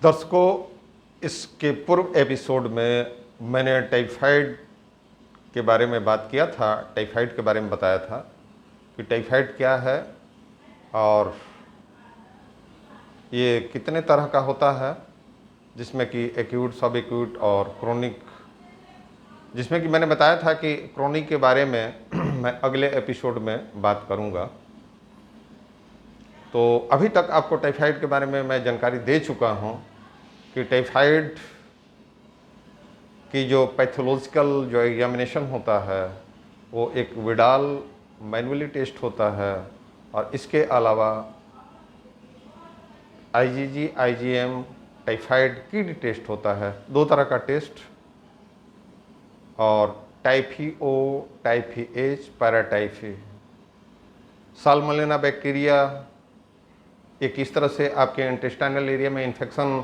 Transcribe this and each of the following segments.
दर्शकों, इसके पूर्व एपिसोड में मैंने टाइफाइड के बारे में बात किया था, टाइफाइड के बारे में बताया था कि टाइफाइड क्या है और ये कितने तरह का होता है, जिसमें कि एक्यूट, सब एक्यूट और क्रोनिक, जिसमें कि मैंने बताया था कि क्रोनिक के बारे में मैं अगले एपिसोड में बात करूंगा। तो अभी तक आपको टाइफाइड के बारे में मैं जानकारी दे चुका हूं कि टाइफाइड की जो पैथोलॉजिकल जो एग्जामिनेशन होता है वो एक विडाल मैनुअली टेस्ट होता है, और इसके अलावा IgG, IgM, typhoid kit test होता है, दो तरह का टेस्ट। और typhi O, typhi H, paratyphi. Salmonella bacteria ये किस तरह से आपके इंटेस्टाइनल एरिया में इन्फेक्शन,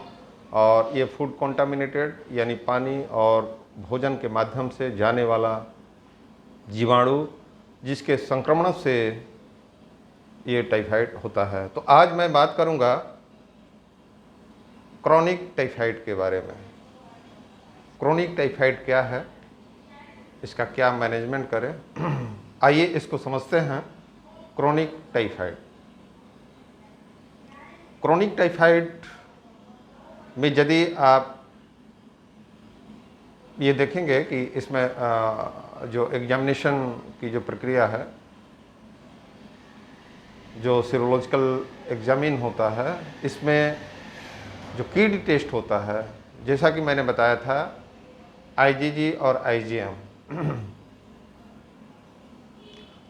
और ये फूड कॉन्टामिनेटेड यानी पानी और भोजन के माध्यम से जाने वाला जीवाणु, जिसके संक्रमण से ये टाइफाइड होता है। तो आज मैं बात करूंगा क्रोनिक टाइफाइड के बारे में। क्रोनिक टाइफाइड क्या है, इसका क्या मैनेजमेंट करें, आइए इसको समझते हैं। क्रोनिक टाइफाइड, क्रोनिक टाइफाइड में यदि आप ये देखेंगे कि इसमें जो एग्जामिनेशन की जो प्रक्रिया है, जो सीरोलॉजिकल एग्जामिन होता है, इसमें जो किड टेस्ट होता है, जैसा कि मैंने बताया था, आईजीजी और आईजीएम।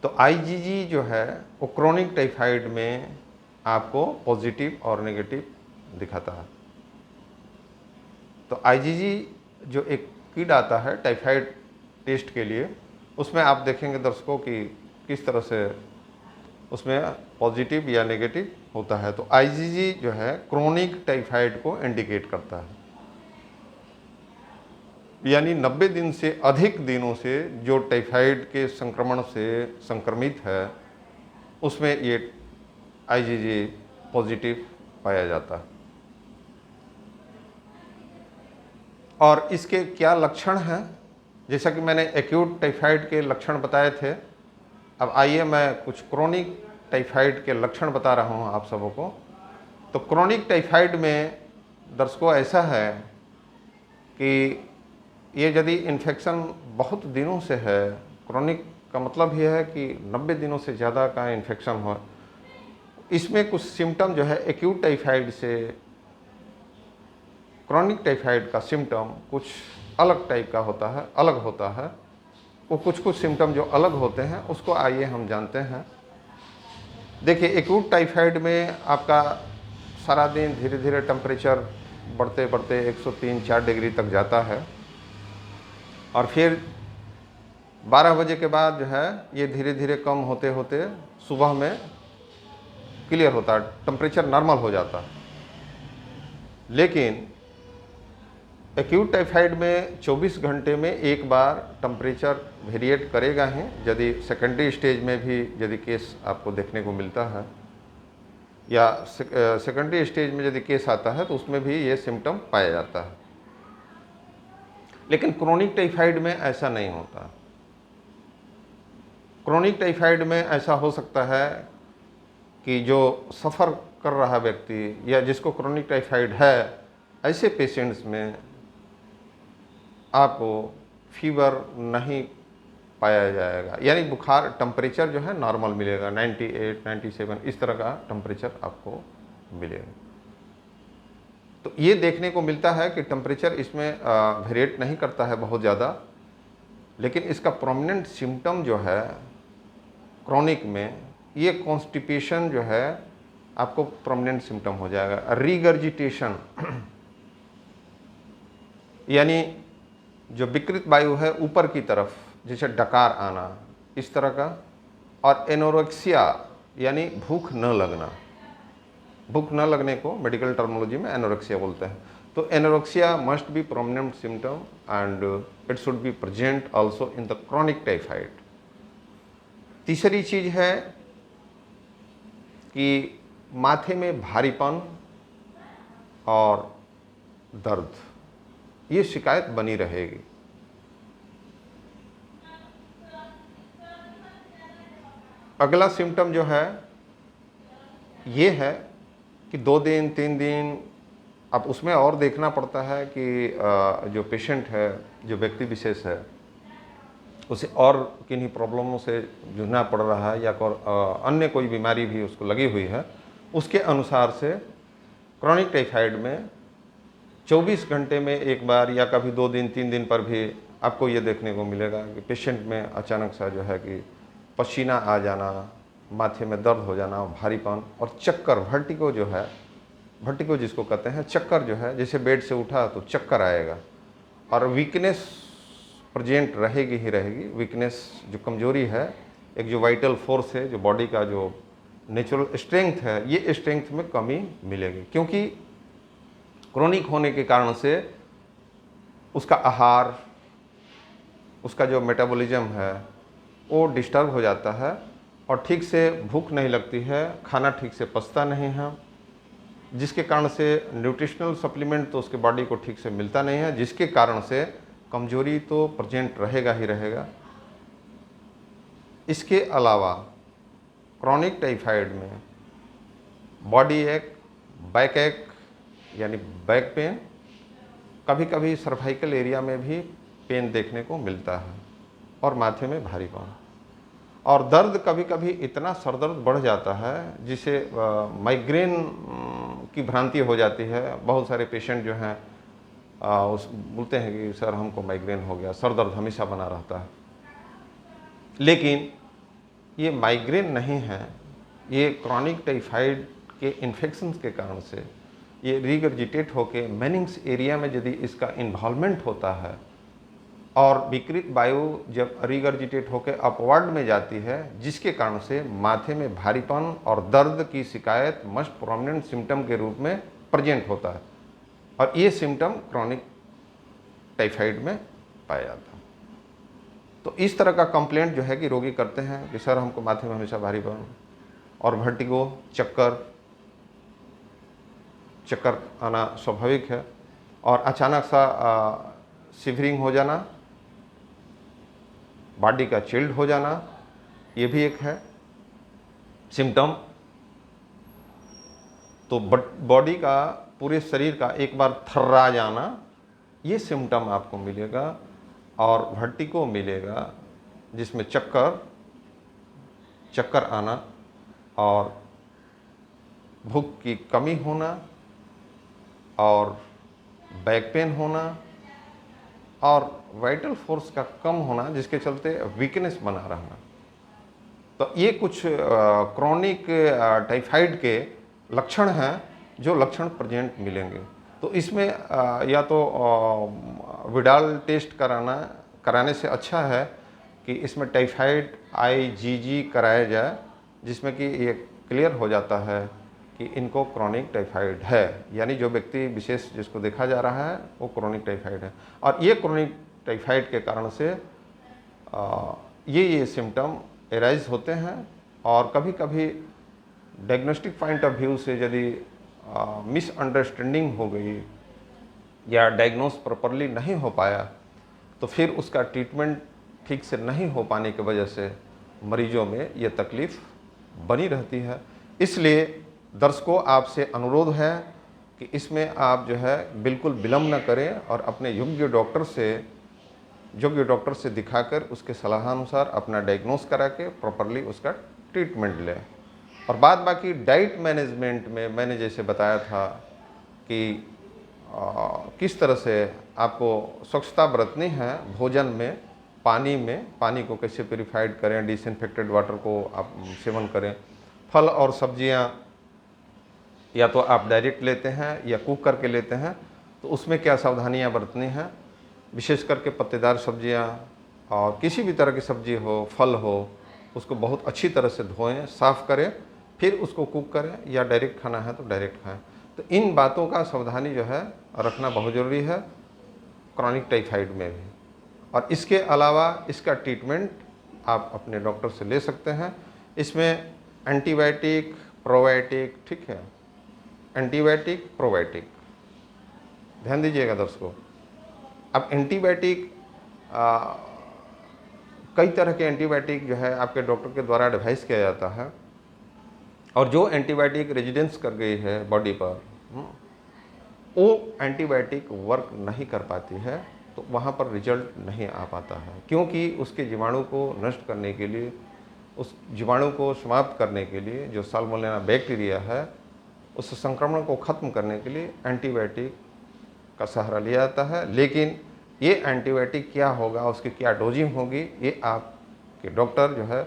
तो आईजीजी जो है वो क्रोनिक टाइफाइड में आपको पॉजिटिव और नेगेटिव दिखाता है। तो आईजीजी जो एक किड आता है टाइफाइड टेस्ट के लिए, उसमें आप देखेंगे दर्शकों कि किस तरह से उसमें पॉजिटिव या नेगेटिव होता है। तो आईजीजी जो है क्रोनिक टाइफाइड को इंडिकेट करता है, यानी 90 दिन से अधिक दिनों से जो टाइफाइड के संक्रमण से संक्रमित है, उसमें ये आईजीजी पॉजिटिव पाया जाता है। और इसके क्या लक्षण हैं, जैसा कि मैंने एक्यूट टाइफाइड के लक्षण बताए थे, अब आइए मैं कुछ क्रोनिक टाइफाइड के लक्षण बता रहा हूँ आप सबों को। तो क्रोनिक टाइफाइड में दर्शकों ऐसा है कि ये यदि इन्फेक्शन बहुत दिनों से है, क्रोनिक का मतलब यह है कि 90 दिनों से ज़्यादा का इन्फेक्शन हो, इसमें कुछ सिम्टम जो है एक्यूट टाइफाइड से क्रोनिक टाइफाइड का सिम्टम कुछ अलग टाइप का होता है, अलग होता है। वो कुछ सिम्टम जो अलग होते हैं उसको आइए हम जानते हैं। देखिए, एक्यूट टाइफाइड में आपका सारा दिन धीरे धीरे टेम्परेचर बढ़ते बढ़ते 103-4 डिग्री तक जाता है, और फिर 12 बजे के बाद जो है ये धीरे धीरे कम होते होते सुबह में क्लियर होता है, टेम्परेचर नॉर्मल हो जाता है। लेकिन एक्यूट टाइफाइड में 24 घंटे में एक बार टेम्परेचर वेरिएट करेगा ही, यदि सेकेंडरी स्टेज में भी यदि केस आपको देखने को मिलता है, या सेकेंडरी स्टेज में यदि केस आता है तो उसमें भी ये सिम्टम पाया जाता है। लेकिन क्रोनिक टाइफाइड में ऐसा नहीं होता। क्रोनिक टाइफाइड में ऐसा हो सकता है कि जो सफ़र कर रहा व्यक्ति या जिसको क्रोनिक टाइफाइड है, ऐसे पेशेंट्स में आपको फीवर नहीं पाया जाएगा, यानी बुखार टेम्परेचर जो है नॉर्मल मिलेगा, 98, 97 इस तरह का टेम्परेचर आपको मिलेगा। तो ये देखने को मिलता है कि टेम्परेचर इसमें वेरिएट नहीं करता है बहुत ज़्यादा, लेकिन इसका प्रोमिनेंट सिम्टम जो है क्रोनिक में, ये कॉन्स्टिपेशन जो है आपको प्रोमिनेंट सिम्टम हो जाएगा। रिगर्जिटेशन यानी जो विकृत वायु है ऊपर की तरफ, जैसे डकार आना, इस तरह का। और एनोरेक्सिया यानी भूख न लगना, भूख न लगने को मेडिकल टर्मिनोलॉजी में एनोरेक्सिया बोलते हैं। तो anorexia must be prominent symptom and it should be present also in the chronic typhoid. तीसरी चीज़ है कि माथे में भारीपन और दर्द, ये शिकायत बनी रहेगी। अगला सिम्टम जो है ये है कि 2 दिन 3 दिन, अब उसमें और देखना पड़ता है कि जो पेशेंट है, जो व्यक्ति विशेष है, उसे और किन्हीं प्रॉब्लमों से जूझना पड़ रहा है या अन्य कोई बीमारी भी उसको लगी हुई है, उसके अनुसार से क्रॉनिक टाइफाइड में 24 घंटे में एक बार या कभी 2 दिन 3 दिन पर भी आपको ये देखने को मिलेगा कि पेशेंट में अचानक सा जो है कि पसीना आ जाना, माथे में दर्द हो जाना, भारीपन और चक्कर, वर्टिगो जो है, वर्टिगो जिसको कहते हैं, चक्कर जो है, जैसे बेड से उठा तो चक्कर आएगा और वीकनेस प्रेजेंट रहेगी ही रहेगी। वीकनेस जो कमजोरी है, एक जो वाइटल फोर्स है, जो बॉडी का जो नेचुरल स्ट्रेंथ है, ये स्ट्रेंथ में कमी मिलेगी, क्योंकि क्रोनिक होने के कारण से उसका आहार, उसका जो मेटाबॉलिज्म है वो डिस्टर्ब हो जाता है और ठीक से भूख नहीं लगती है, खाना ठीक से पचता नहीं है, जिसके कारण से न्यूट्रिशनल सप्लीमेंट तो उसके बॉडी को ठीक से मिलता नहीं है, जिसके कारण से कमजोरी तो प्रेजेंट रहेगा ही रहेगा। इसके अलावा क्रॉनिक टाइफाइड में बॉडी एक, बैक एक यानी बैक पेन, कभी कभी सर्वाइकल एरिया में भी पेन देखने को मिलता है और माथे में भारीपन और दर्द। कभी कभी इतना सर दर्द बढ़ जाता है जिसे माइग्रेन की भ्रांति हो जाती है। बहुत सारे पेशेंट जो हैं उस बोलते हैं कि सर हमको माइग्रेन हो गया, सर दर्द हमेशा बना रहता है, लेकिन ये माइग्रेन नहीं है, ये क्रॉनिक टाइफाइड के इन्फेक्शंस के कारण से ये रिगर्जिटेट होके मेनिंग्स एरिया में यदि इसका इन्वॉल्वमेंट होता है और विकृत वायु जब रिगर्जिटेट होकर अपवर्ड में जाती है, जिसके कारण से माथे में भारीपन और दर्द की शिकायत मोस्ट प्रोमिनेंट सिम्टम के रूप में प्रेजेंट होता है और ये सिम्टम क्रॉनिक टाइफाइड में पाया जाता है। तो इस तरह का कंप्लेंट जो है कि रोगी करते हैं कि सर हमको माथे में हमेशा भारीपन और वर्टिगो, चक्कर आना स्वाभाविक है और अचानक सा शिवरिंग हो जाना, बॉडी का चिल्ड हो जाना, ये भी एक है सिम्टम। तो बॉडी का, पूरे शरीर का एक बार थर्रा जाना, ये सिम्टम आपको मिलेगा और वर्टिगो मिलेगा जिसमें चक्कर आना और भूख की कमी होना और बैक पेन होना और वाइटल फोर्स का कम होना, जिसके चलते वीकनेस बना रहना। तो ये कुछ क्रॉनिक टाइफाइड के लक्षण हैं जो लक्षण प्रेजेंट मिलेंगे। तो इसमें या तो विडाल टेस्ट कराने से अच्छा है कि इसमें टाइफाइड IgG कराया जाए, जिसमें कि ये क्लियर हो जाता है कि इनको क्रॉनिक टाइफाइड है, यानी जो व्यक्ति विशेष जिसको देखा जा रहा है वो क्रॉनिक टाइफाइड है और ये क्रॉनिक टाइफाइड के कारण से ये सिम्टम एराइज होते हैं। और कभी कभी डायग्नोस्टिक पॉइंट ऑफ व्यू से यदि मिसअंडरस्टैंडिंग हो गई या डायग्नोस प्रॉपरली नहीं हो पाया तो फिर उसका ट्रीटमेंट ठीक से नहीं हो पाने की वजह से मरीजों में ये तकलीफ़ बनी रहती है। इसलिए दर्शकों, आपसे अनुरोध है कि इसमें आप जो है बिल्कुल विलम्ब न करें और अपने योग्य डॉक्टर से दिखाकर उसके सलाहानुसार अपना डायग्नोस करा के प्रॉपरली उसका ट्रीटमेंट लें। और बाद बाकी डाइट मैनेजमेंट में मैंने जैसे बताया था कि किस तरह से आपको स्वच्छता बरतनी है भोजन में, पानी को कैसे प्योरीफाइड करें, डिसइंफेक्टेड वाटर को आप सेवन करें, फल और सब्जियां या तो आप डायरेक्ट लेते हैं या कुक करके लेते हैं तो उसमें क्या सावधानियां बरतनी हैं। विशेष करके पत्तेदार सब्जियां और किसी भी तरह की सब्जी हो, फल हो, उसको बहुत अच्छी तरह से धोएं, साफ़ करें, फिर उसको कुक करें या डायरेक्ट खाना है तो डायरेक्ट खाएं। तो इन बातों का सावधानी जो है रखना बहुत ज़रूरी है क्रॉनिक टाइफाइड में भी। और इसके अलावा इसका ट्रीटमेंट आप अपने डॉक्टर से ले सकते हैं। इसमें एंटीबायोटिक, प्रोबायोटिक, ठीक है, एंटीबायोटिक, प्रोबायोटिक ध्यान दीजिएगा दर्शकों। अब एंटीबायोटिक कई तरह के एंटीबायोटिक जो है आपके डॉक्टर के द्वारा एडवाइस किया जाता है, और जो एंटीबायोटिक रेजिडेंस कर गई है बॉडी पर, वो एंटीबायोटिक वर्क नहीं कर पाती है, तो वहाँ पर रिजल्ट नहीं आ पाता है, क्योंकि उसके जीवाणु को नष्ट करने के लिए, उस जीवाणु को समाप्त करने के लिए, जो साल्मोनेला बैक्टीरिया है, उस संक्रमण को ख़त्म करने के लिए एंटीबायोटिक का सहारा लिया जाता है। लेकिन ये एंटीबायोटिक क्या होगा, उसकी क्या डोजिंग होगी, ये आपके डॉक्टर जो है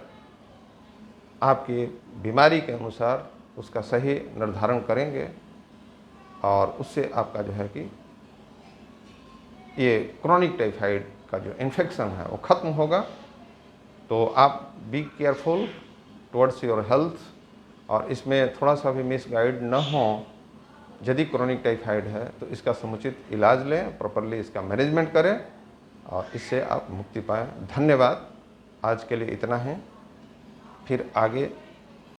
आपकी बीमारी के अनुसार उसका सही निर्धारण करेंगे, और उससे आपका जो है कि ये क्रोनिक टाइफाइड का जो इन्फेक्शन है वो ख़त्म होगा। तो आप be careful towards your health, और इसमें थोड़ा सा भी मिसगाइड न हो। यदि क्रोनिक टाइफाइड है तो इसका समुचित इलाज लें, प्रॉपरली इसका मैनेजमेंट करें, और इससे आप मुक्ति पाएँ। धन्यवाद। आज के लिए इतना ही, फिर आगे